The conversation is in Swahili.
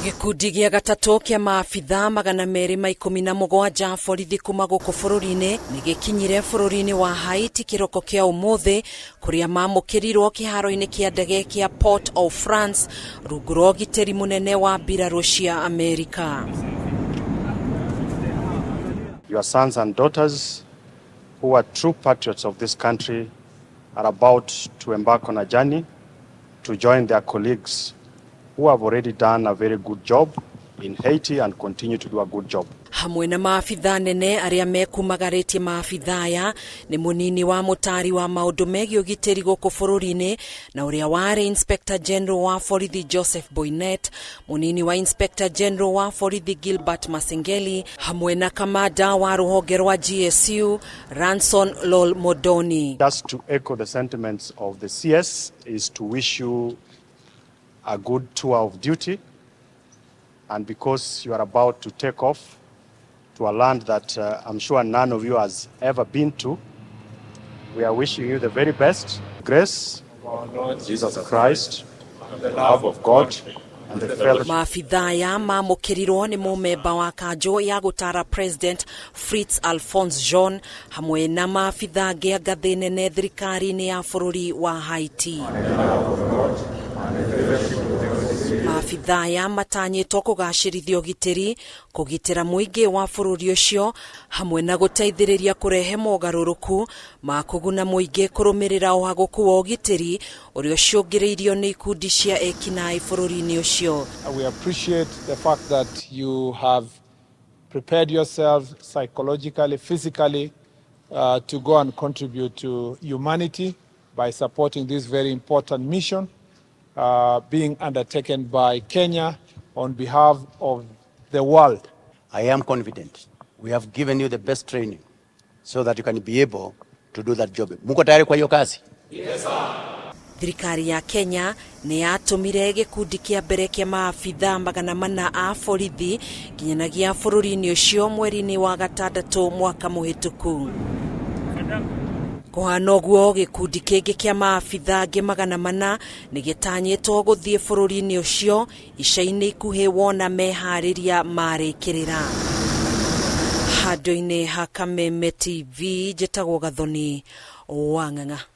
Gikundi gĩa gatatũ kĩa maabitha 217 borithi kuma gũkũ bũrũri-inĩ nĩgĩkinyire bũrũri-inĩ wa Haiti kĩroko kĩa ũmũthĩ kũrĩa mamũkĩrirwo kĩharo-inĩ kĩa ndege kĩa Port of France rungu rwa ũgitĩri mũnene wa mbirarũ cia Amerika. Your sons and daughters who are true patriots of this country are about to embark on a journey to join their colleagues who have already done a very good job in Haiti and continue to do a good job. Hamwe na maabitha nene arĩa mekumagaritie maabitha aya nĩ munini wa MUTARI wa maũndũ megiĩ ũgitĩri gũkũ bũrũri-inĩ na ũrĩa warĩ Inspector General wa borithi Joseph BOINETT, munini wa Inspector General wa borithi GILBERT MASENGELI hamwe na kamanda wa ruhonge rwa GSU Ranson Lol Modoni. Just to echo the sentiments of the CS is to wish you a good tour of duty, and because you are about to take off to a land that I'm sure none of you has ever been to, we are wishing you the very best. Grace of our Lord Jesus Christ, and the love of God, and the fellowship. Maabitha aya mamũkĩrirwo nĩ mũmemba wa KANJU ya gũtara President Fritz Alphonse John hamwe na maabitha angĩ a ngathĩ nene thirikari-inĩ ya bũrũri wa Haiti. Maabitha aya matanyĩtwo kũgacĩrithia ũgitĩri, kũgitĩra mũingĩ wa bũrũri ũcio hamwe na gũteithĩrĩria kũrehe mogarũrũku ma kũguna mũingĩ kũrũmĩrĩra ũhagũku wa ũgitĩri ũrĩa ũcũngĩrĩirio nĩ ikundi cia ekinaĩ bũrũri-inĩ ũcio. We appreciate the fact that you have prepared yourself psychologically, physically to go and contribute to humanity by supporting this very important mission being undertaken by Kenya on behalf of the world. I am confident we have given you the best training so that you can be able to do that job. Muko tayari kwa hiyo kazi? Yes, sir. Thirikari ya Kenya nĩ yatũmire gĩkundi kĩa mbere kĩa maabitha 400 a borithi nginyanagia bũrũri-inĩ ũcio mweri-inĩ wa gatandatũ mwaka mũhĩtũku. Kũhana ũguo gĩkundi kĩngĩ kĩa maabitha angĩ 400 nĩgĩtanyĩtwo gũthiĩ bũrũri-inĩ ũcio ica-inĩ ikuhĩ wona meharĩria marĩkĩrĩra. Handũ-inĩ ha Kameme TV njĩtagwo Gathoni Wang'ang'a.